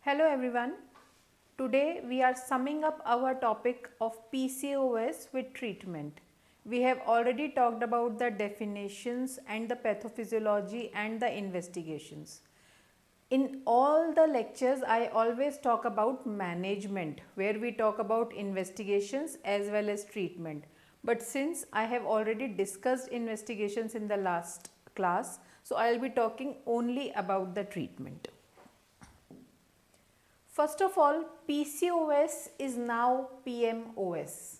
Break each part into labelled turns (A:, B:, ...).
A: Hello everyone. Today we are summing up our topic of PCOS with treatment. We have already talked about the definitions and the pathophysiology and the investigations. In all the lectures I always talk about management, where we talk about investigations as well as treatment. But since I have already discussed investigations in the last class, so I will be talking only about the treatment. First of all, PCOS is now PMOS.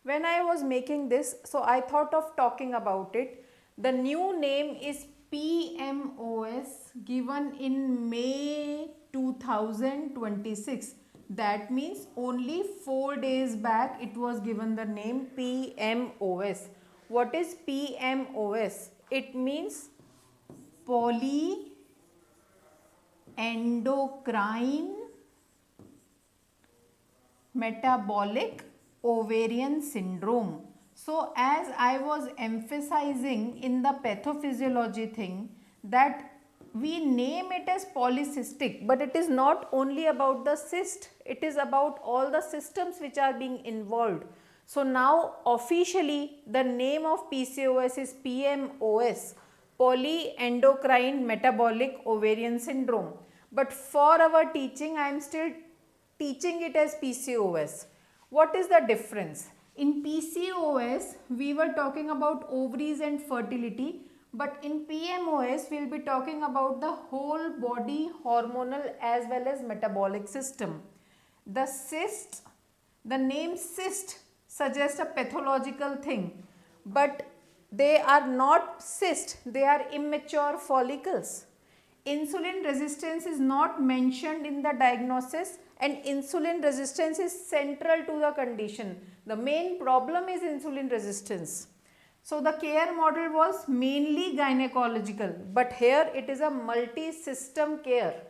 A: When I was making this, so I thought of talking about it. The new name is PMOS, given in May 2026. That means only 4 days back it was given the name PMOS. What is PMOS? It means polyendocrine metabolic ovarian syndrome. So as I was emphasizing in the pathophysiology thing, that we name it as polycystic, but it is not only about the cyst, it is about all the systems which are being involved. So now officially the name of PCOS is PMOS, polyendocrine metabolic ovarian syndrome. But for our teaching I am still teaching it as PCOS. What is the difference? In PCOS, we were talking about ovaries and fertility, but in PMOS, we will be talking about the whole body hormonal as well as metabolic system. The cyst, the name cyst suggests a pathological thing, but they are not cysts, they are immature follicles. Insulin resistance is not mentioned in the diagnosis, and insulin resistance is central to the condition. The main problem is insulin resistance. So the care model was mainly gynecological, but here it is a multi-system care.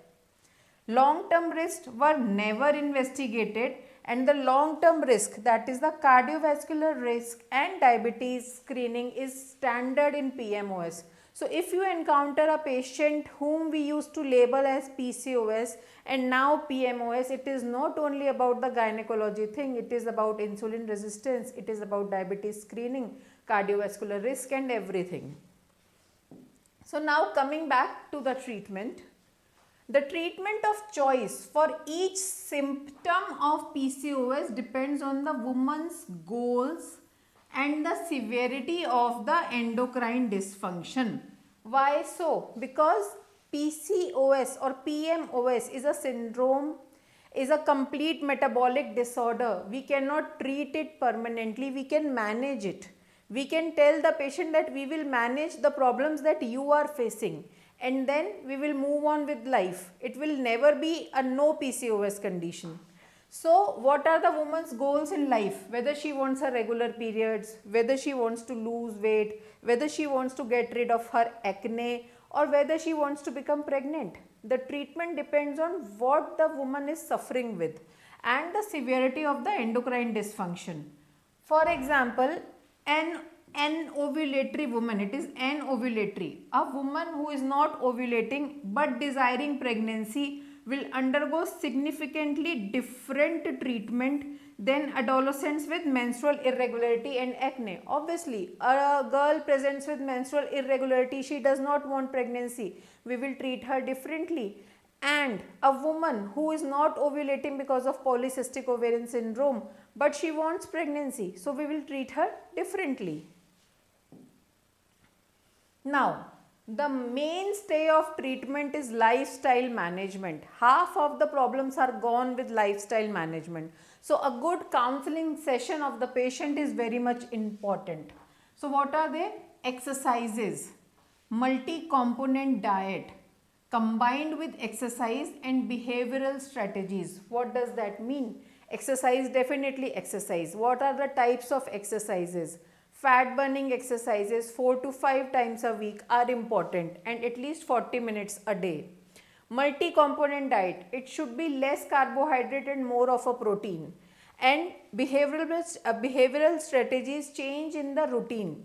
A: Long-term risks were never investigated, and the long-term risk, that is the cardiovascular risk and diabetes screening, is standard in PMOS. So if you encounter a patient whom we used to label as PCOS and now PMOS, it is not only about the gynecology thing, it is about insulin resistance, it is about diabetes screening, cardiovascular risk and everything. So now coming back to the treatment. The treatment of choice for each symptom of PCOS depends on the woman's goals and the severity of the endocrine dysfunction. Why so? Because PCOS or PMOS is a syndrome, is a complete metabolic disorder. We cannot treat it permanently, we can manage it. We can tell the patient that we will manage the problems that you are facing, and then we will move on with life. It will never be a no PCOS condition. So what are the woman's goals in life? Whether she wants her regular periods, whether she wants to lose weight, whether she wants to get rid of her acne, or whether she wants to become pregnant. The treatment depends on what the woman is suffering with and the severity of the endocrine dysfunction. For example, an ovulatory woman, it is anovulatory. A woman who is not ovulating but desiring pregnancy will undergo significantly different treatment than adolescents with menstrual irregularity and acne. Obviously, a girl presents with menstrual irregularity, she does not want pregnancy. We will treat her differently. And a woman who is not ovulating because of polycystic ovarian syndrome, but she wants pregnancy, so we will treat her differently. Now, the mainstay of treatment is lifestyle management. Half of the problems are gone with lifestyle management. So a good counseling session of the patient is very much important. So what are they? Exercises, multi-component diet, combined with exercise and behavioral strategies. What does that mean? Exercise, definitely exercise. What are the types of exercises? Fat burning exercises 4 to 5 times a week are important, and at least 40 minutes a day. Multi-component diet, it should be less carbohydrate and more of a protein. And behavioral strategies, change in the routine.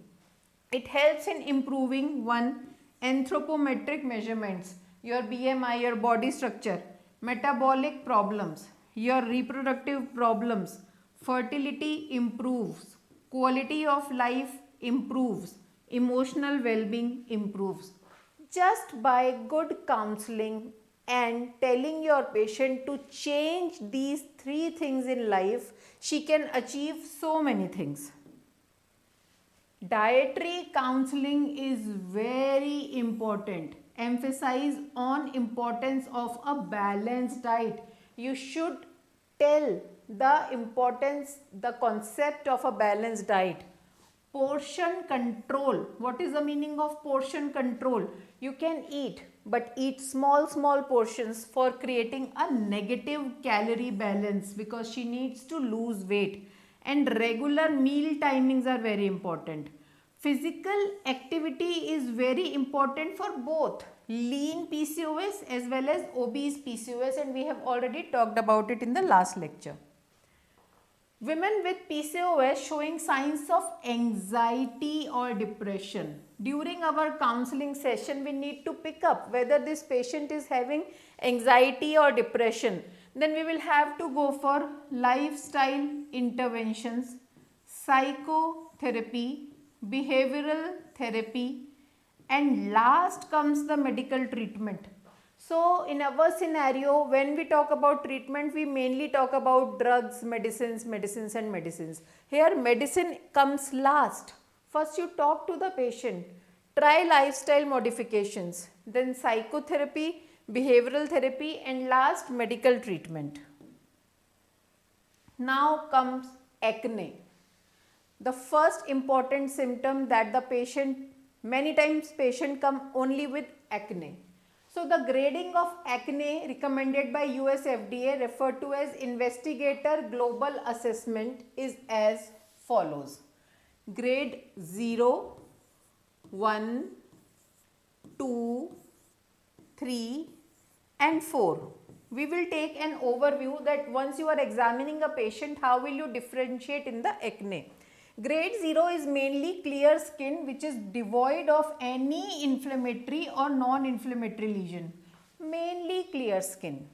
A: It helps in improving one, anthropometric measurements, your BMI, your body structure. metabolic problems, your reproductive problems, fertility improves, quality of life improves, emotional well-being improves. Just by good counseling and telling your patient to change these three things in life, she can achieve so many things. Dietary counseling is very important. Emphasize on importance of a balanced diet. You should tell the importance, the concept of a balanced diet. Portion control. What is the meaning of portion control? You can eat, but eat small portions for creating a negative calorie balance, because she needs to lose weight. And regular meal timings are very important. Physical activity is very important for both lean PCOS as well as obese PCOS, and we have already talked about it in the last lecture. Women with PCOS showing signs of anxiety or depression. During our counseling session, we need to pick up whether this patient is having anxiety or depression. Then we will have to go for lifestyle interventions, psychotherapy, behavioral therapy, and last comes the medical treatment. So in our scenario, when we talk about treatment, we mainly talk about drugs, medicines and medicines. Here medicine comes last. First you talk to the patient, try lifestyle modifications, then psychotherapy, behavioral therapy, and last medical treatment. Now comes acne. The first important symptom that the patient, many times patient come only with acne. So the grading of acne recommended by US FDA, referred to as Investigator Global Assessment, is as follows. Grade 0, 1, 2, 3 and 4. We will take an overview that once you are examining a patient, how will you differentiate in the acne. Grade 0 is mainly clear skin which is devoid of any inflammatory or non-inflammatory lesion. Mainly clear skin.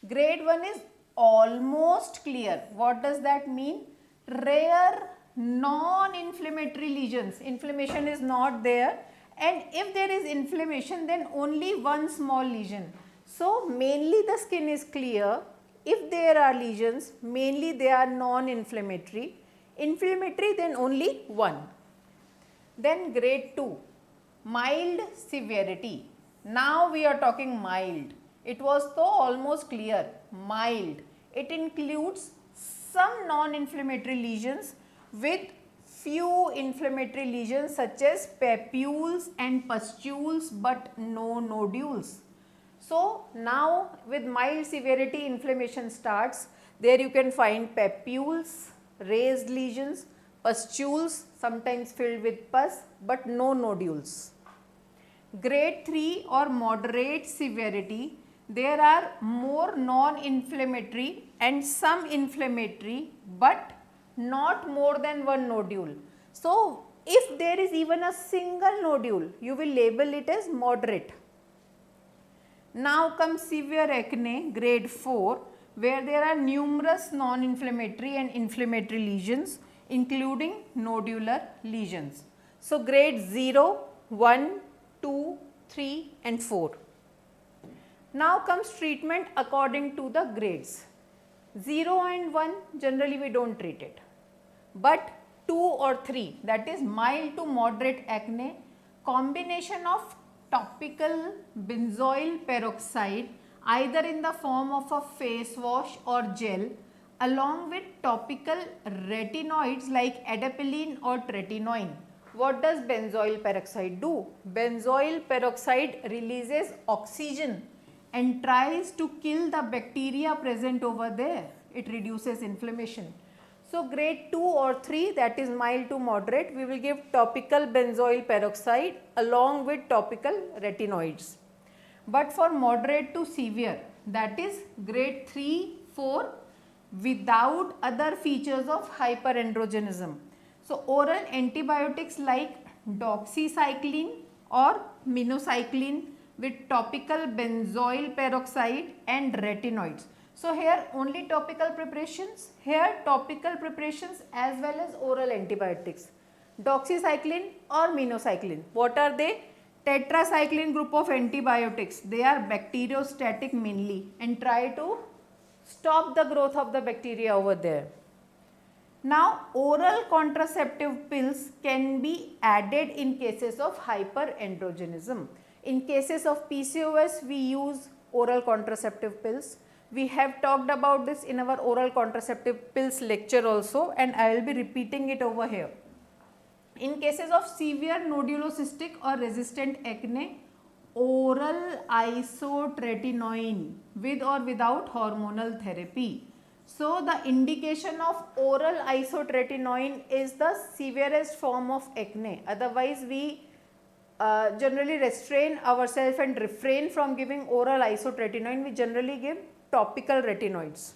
A: Grade 1 is almost clear. What does that mean? Rare non-inflammatory lesions. Inflammation is not there, and if there is inflammation, then only one small lesion. So mainly the skin is clear. If there are lesions, mainly they are non-inflammatory. Inflammatory, then only one. Then grade 2, mild severity. Now we are talking mild. It was so almost clear, mild. It includes some non-inflammatory lesions with few inflammatory lesions such as papules and pustules, but no nodules. So now with mild severity, inflammation starts. There you can find papules, raised lesions, pustules sometimes filled with pus, but no nodules. Grade 3 or moderate severity, there are more non-inflammatory and some inflammatory, but not more than one nodule. So if there is even a single nodule, you will label it as moderate. Now comes severe acne, grade 4, where there are numerous non-inflammatory and inflammatory lesions, including nodular lesions. So grade 0, 1, 2, 3 and 4. Now comes treatment according to the grades. 0 and 1, generally we don't treat it, but 2 or 3, that is mild to moderate acne, combination of topical benzoyl peroxide either in the form of a face wash or gel, along with topical retinoids like adapalene or tretinoin. What does benzoyl peroxide do? Benzoyl peroxide releases oxygen and tries to kill the bacteria present over there. It reduces inflammation. So grade 2 or 3, that is mild to moderate, we will give topical benzoyl peroxide along with topical retinoids. But for moderate to severe, that is grade 3, 4, without other features of hyperandrogenism. So oral antibiotics like doxycycline or minocycline, with topical benzoyl peroxide and retinoids. So here only topical preparations, here topical preparations as well as oral antibiotics. Doxycycline or minocycline, what are they? Tetracycline group of antibiotics. They are bacteriostatic mainly and try to stop the growth of the bacteria over there. Now oral contraceptive pills can be added in cases of hyperandrogenism. In cases of PCOS we use oral contraceptive pills. We have talked about this in our oral contraceptive pills lecture also, and I will be repeating it over here. In cases of severe nodulocystic or resistant acne, oral isotretinoin with or without hormonal therapy. So the indication of oral isotretinoin is the severest form of acne. Otherwise we generally restrain ourselves and refrain from giving oral isotretinoin. We generally give topical retinoids.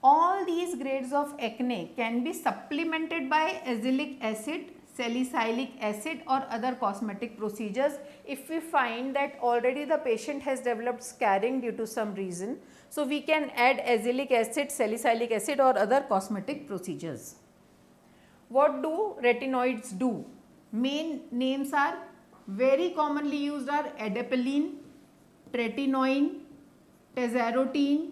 A: All these grades of acne can be supplemented by azelaic acid, salicylic acid or other cosmetic procedures if we find that already the patient has developed scarring due to some reason. So we can add azelaic acid, salicylic acid or other cosmetic procedures. What do retinoids do? Main names are very commonly used are adapalene, tretinoin, tazarotene,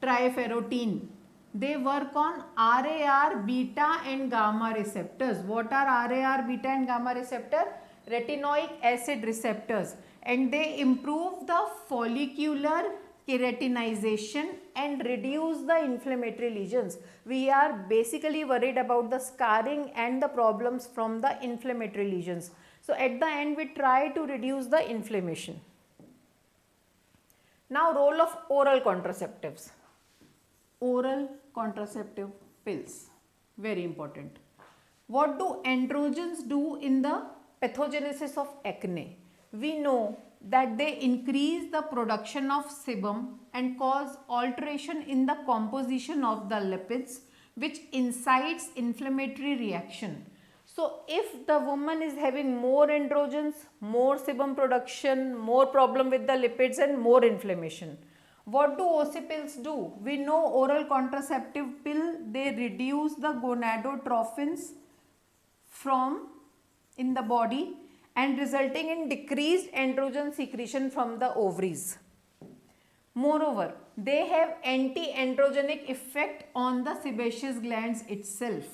A: triferrotene. They work on RAR, beta and gamma receptors. What are RAR, beta and gamma receptor? Retinoic acid receptors, and they improve the follicular keratinization and reduce the inflammatory lesions. We are basically worried about the scarring and the problems from the inflammatory lesions. So at the end we try to reduce the inflammation. Now role of oral contraceptives. Oral contraceptive pills, very important. What do androgens do in the pathogenesis of acne? We know that they increase the production of sebum and cause alteration in the composition of the lipids, which incites inflammatory reaction. So if the woman is having more androgens, more sebum production, more problem with the lipids and more inflammation. What do OC pills do? We know oral contraceptive pill, they reduce the gonadotrophins from in the body and resulting in decreased androgen secretion from the ovaries. Moreover, they have anti-androgenic effect on the sebaceous glands itself.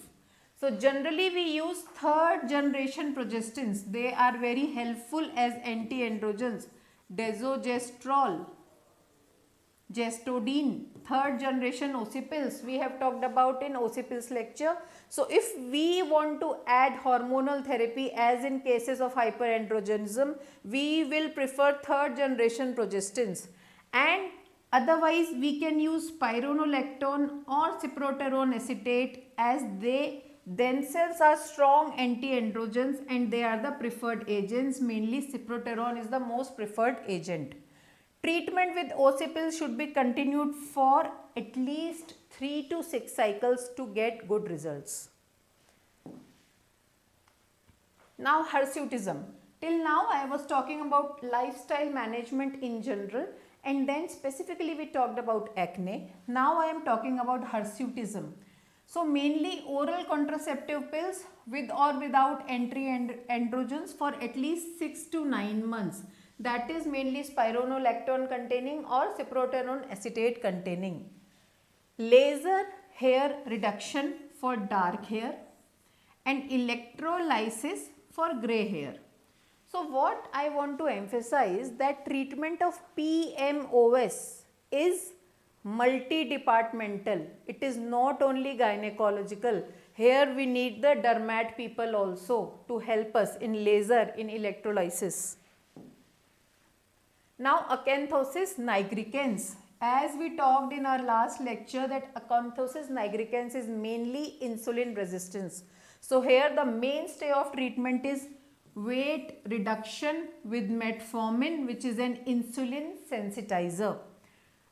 A: So generally we use third generation progestins. They are very helpful as anti-androgens. Desogestrel, gestodine, third generation OC pills we have talked about in OC pills lecture. So if we want to add hormonal therapy as in cases of hyperandrogenism, we will prefer third generation progestins, and otherwise we can use spironolactone or cyproterone acetate as they themselves are strong anti-androgens and they are the preferred agents. Mainly cyproterone is the most preferred agent. Treatment with OC pills should be continued for at least 3 to 6 cycles to get good results. Now hirsutism. Till now I was talking about lifestyle management in general, and then specifically we talked about acne. Now I am talking about hirsutism. So mainly oral contraceptive pills with or without anti-androgens for at least 6 to 9 months. That is mainly spironolactone containing or cyproterone acetate containing. Laser hair reduction for dark hair and electrolysis for grey hair. So what I want to emphasize that treatment of PMOS is multi-departmental. It is not only gynecological. Here we need the dermat people also to help us in laser, in electrolysis. Now acanthosis nigricans. As we talked in our last lecture that acanthosis nigricans is mainly insulin resistance. So here the mainstay of treatment is weight reduction with metformin, which is an insulin sensitizer,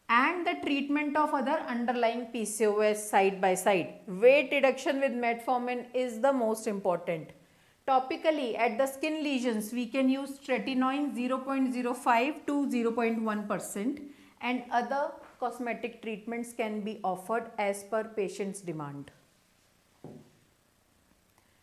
A: and the treatment of other underlying PCOS side by side. Weight reduction with metformin is the most important. Topically at the skin lesions, we can use tretinoin 0.05 to 0.1%, and other cosmetic treatments can be offered as per patient's demand.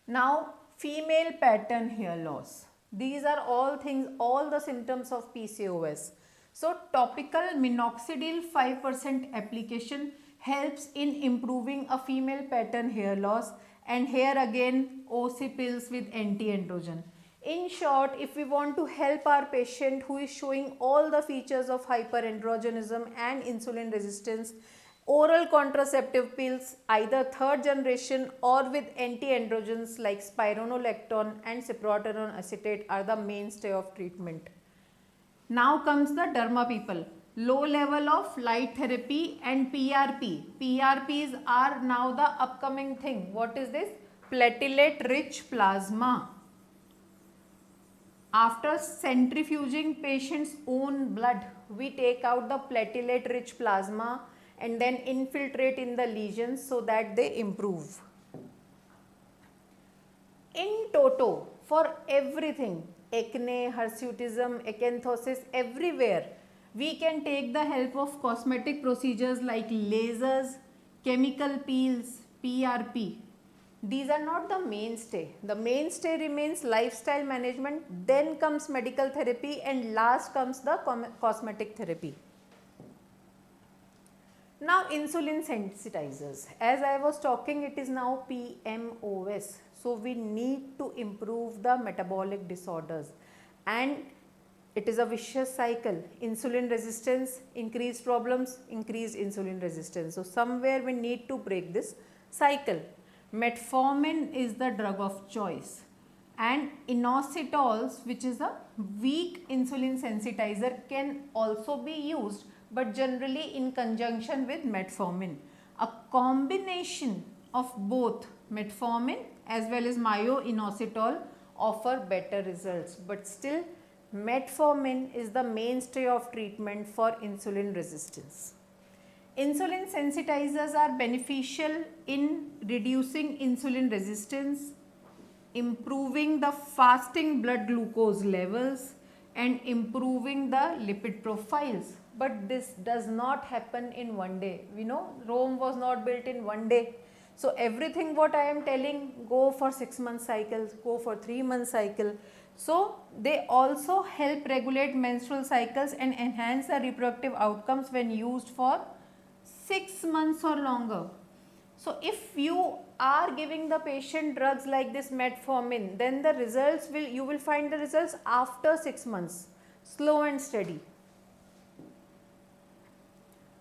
A: Now, female pattern hair loss. These are all things, all the symptoms of PCOS. So, topical minoxidil 5% application helps in improving a female pattern hair loss, and here again OC pills with anti-androgen. In short, if we want to help our patient who is showing all the features of hyperandrogenism and insulin resistance, oral contraceptive pills, either third generation or with anti-androgens like spironolactone and cyproterone acetate, are the mainstay of treatment. Now comes the derma people. Low level of light therapy and PRP. PRPs are now the upcoming thing. What is this? Platelet rich plasma. After centrifuging patient's own blood, we take out the platelet rich plasma and then infiltrate in the lesions so that they improve. In toto, for everything, acne, hirsutism, acanthosis, everywhere, we can take the help of cosmetic procedures like lasers, chemical peels, PRP. These are not the mainstay. The mainstay remains lifestyle management, then comes medical therapy, and last comes the cosmetic therapy. Now, insulin sensitizers. As I was talking, it is now PMOS. So, we need to improve the metabolic disorders, and it is a vicious cycle. Insulin resistance, increased problems, increased insulin resistance. So, somewhere we need to break this cycle. Metformin is the drug of choice, and inositols, which is a weak insulin sensitizer, can also be used, but generally in conjunction with metformin. A combination of both metformin as well as myo-inositol offer better results, but still metformin is the mainstay of treatment for insulin resistance. Insulin sensitizers are beneficial in reducing insulin resistance, improving the fasting blood glucose levels, and improving the lipid profiles. But this does not happen in one day. We know Rome was not built in one day. So everything what I am telling, go for 6 month cycles, go for 3 month cycle. So they also help regulate menstrual cycles and enhance the reproductive outcomes when used for 6 months or longer. So if you are giving the patient drugs like this metformin, then the results you will find the results after 6 months, slow and steady.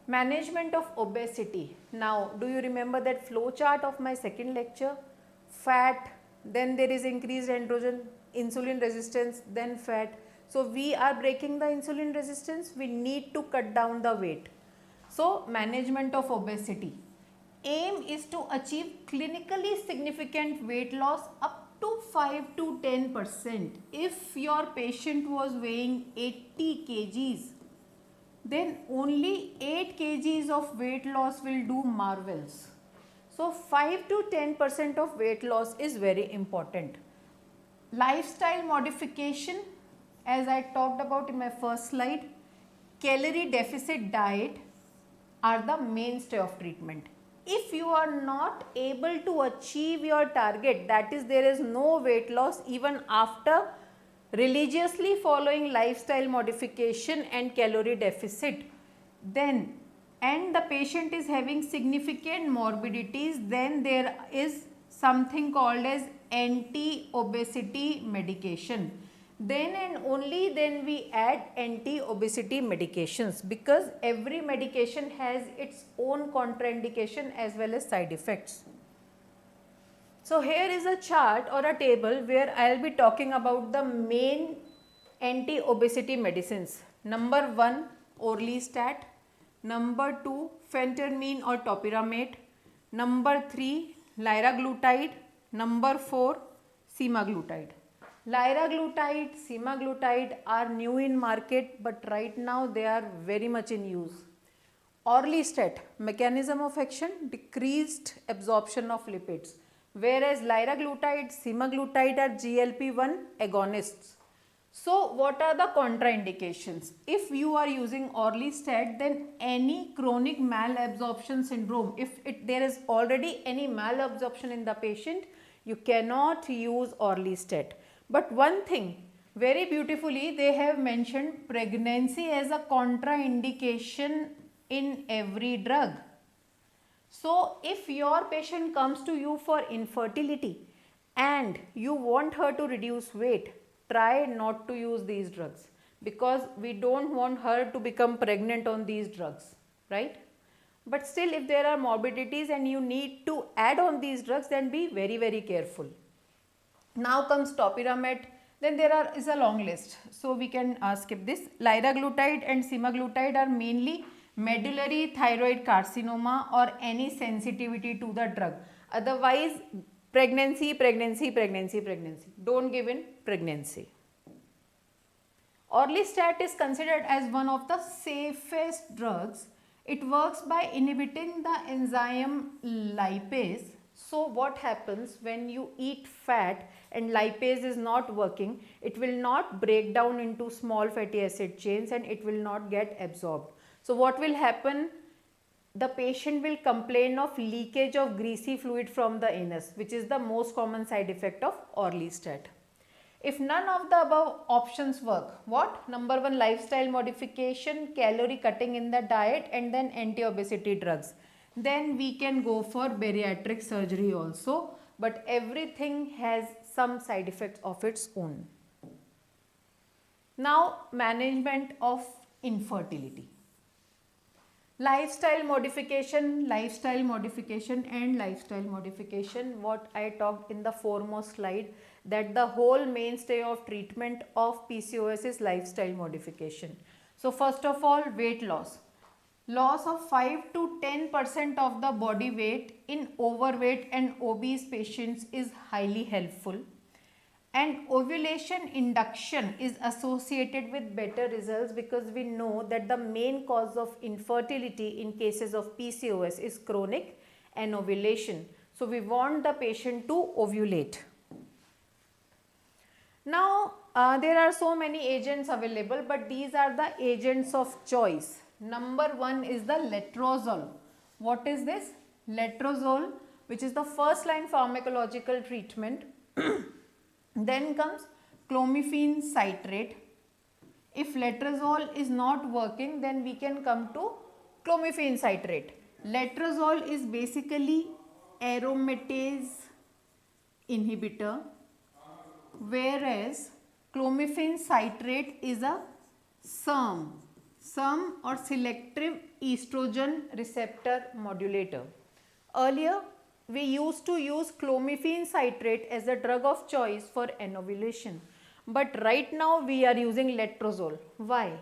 A: Management of obesity. Now, do you remember that flow chart of my second lecture? Fat, then there is increased androgen, insulin resistance, then fat. So we are breaking the insulin resistance, we need to cut down the weight. So management of obesity. Aim is to achieve clinically significant weight loss up to 5 to 10%. If your patient was weighing 80 kgs, then only 8 kgs of weight loss will do marvels. So 5 to 10% of weight loss is very important. Lifestyle modification, as I talked about in my first slide, calorie deficit diet are the mainstay of treatment. If you are not able to achieve your target, that is, there is no weight loss even after religiously following lifestyle modification and calorie deficit, then and the patient is having significant morbidities, then there is something called as anti-obesity medication. Then and only then we add anti-obesity medications, because every medication has its own contraindication as well as side effects. So here is a chart or a table where I will be talking about the main anti-obesity medicines. Number 1, Orlistat. Number 2, Phentermine or Topiramate. Number 3, Liraglutide. Number 4, Semaglutide. Liraglutide, semaglutide are new in market, but right now they are very much in use. Orlistat, mechanism of action, decreased absorption of lipids. whereas liraglutide, semaglutide are GLP-1 agonists. So what are the contraindications? If you are using orlistat, then any chronic malabsorption syndrome, if there is already any malabsorption in the patient, you cannot use orlistat. But one thing, very beautifully they have mentioned pregnancy as a contraindication in every drug. So if your patient comes to you for infertility and you want her to reduce weight, try not to use these drugs, because we don't want her to become pregnant on these drugs, right? But still, if there are morbidities and you need to add on these drugs, then be very, very careful. Now comes topiramate. Then there is a long list, so we can skip this. Liraglutide and semaglutide are mainly medullary thyroid carcinoma or any sensitivity to the drug. Otherwise, pregnancy, pregnancy, pregnancy, pregnancy. Don't give in pregnancy. Orlistat is considered as one of the safest drugs. It works by inhibiting the enzyme lipase. So what happens when you eat fat and lipase is not working? It will not break down into small fatty acid chains and it will not get absorbed. So what will happen? The patient will complain of leakage of greasy fluid from the anus, which is the most common side effect of orlistat. If none of the above options work, what? Number one, lifestyle modification, calorie cutting in the diet, and then anti-obesity drugs. Then we can go for bariatric surgery also, but everything has some side effects of its own. Now, management of infertility. Lifestyle modification, lifestyle modification and lifestyle modification. What I talked in the foremost slide, that the whole mainstay of treatment of PCOS is lifestyle modification. So first of all, weight loss. Loss of 5 to 10% of the body weight in overweight and obese patients is highly helpful. And ovulation induction is associated with better results, because we know that the main cause of infertility in cases of PCOS is chronic anovulation. So we want the patient to ovulate. Now there are so many agents available, but these are the agents of choice. Number one is the letrozole. What is this? Letrozole, which is the first line pharmacological treatment. Then comes clomiphene citrate. If letrozole is not working, then we can come to clomiphene citrate. Letrozole is basically aromatase inhibitor, whereas clomiphene citrate is a SERM or selective estrogen receptor modulator. Earlier, we used to use clomiphene citrate as a drug of choice for anovulation, but right now we are using letrozole. Why?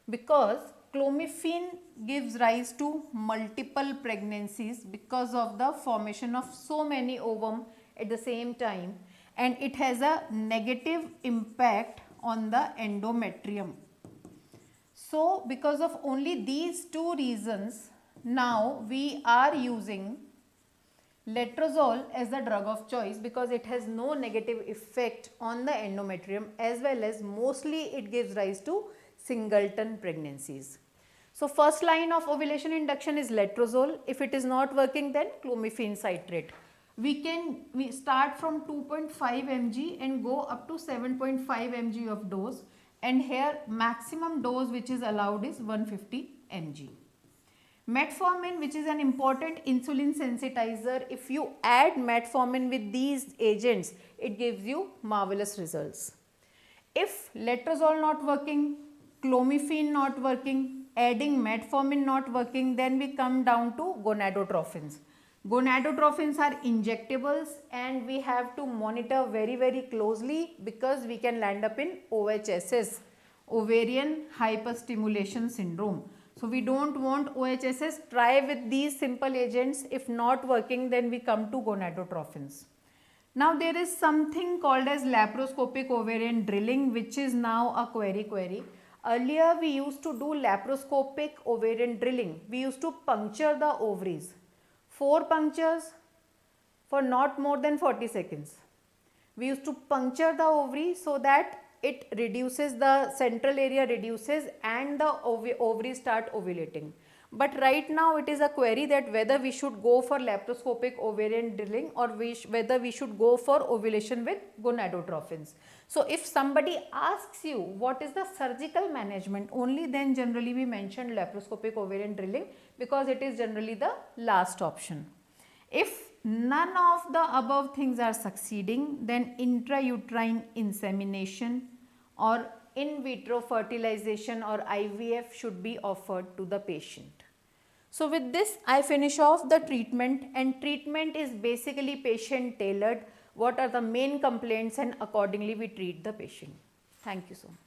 A: Because clomiphene gives rise to multiple pregnancies because of the formation of so many ovum at the same time, and it has a negative impact on the endometrium. So because of only these two reasons, now we are using letrozole as the drug of choice, because it has no negative effect on the endometrium, as well as mostly it gives rise to singleton pregnancies. So first line of ovulation induction is letrozole. If it is not working, then clomiphene citrate. We start from 2.5 mg and go up to 7.5 mg of dose, and here maximum dose which is allowed is 150 mg. Metformin, which is an important insulin sensitizer, if you add metformin with these agents, it gives you marvelous results. If letrozole not working, clomiphene not working, adding metformin not working, then we come down to gonadotrophins. Gonadotrophins are injectables and we have to monitor very, very closely, because we can land up in OHSS, ovarian hyperstimulation syndrome. So we don't want OHSS. Try with these simple agents. If not working, then we come to gonadotrophins. Now there is something called as laparoscopic ovarian drilling, which is now a query. Earlier we used to do laparoscopic ovarian drilling. We used to puncture the ovaries. 4 punctures, for not more than 40 seconds. We used to puncture the ovary so that it reduces, the central area reduces and the ovaries start ovulating. But right now it is a query that whether we should go for laparoscopic ovarian drilling or whether we should go for ovulation with gonadotrophins. So if somebody asks you what is the surgical management, only then generally we mention laparoscopic ovarian drilling, because it is generally the last option. If none of the above things are succeeding, then intrauterine insemination or in vitro fertilization or IVF should be offered to the patient. So with this I finish off the treatment, and treatment is basically patient tailored. What are the main complaints, and accordingly we treat the patient. Thank you so much.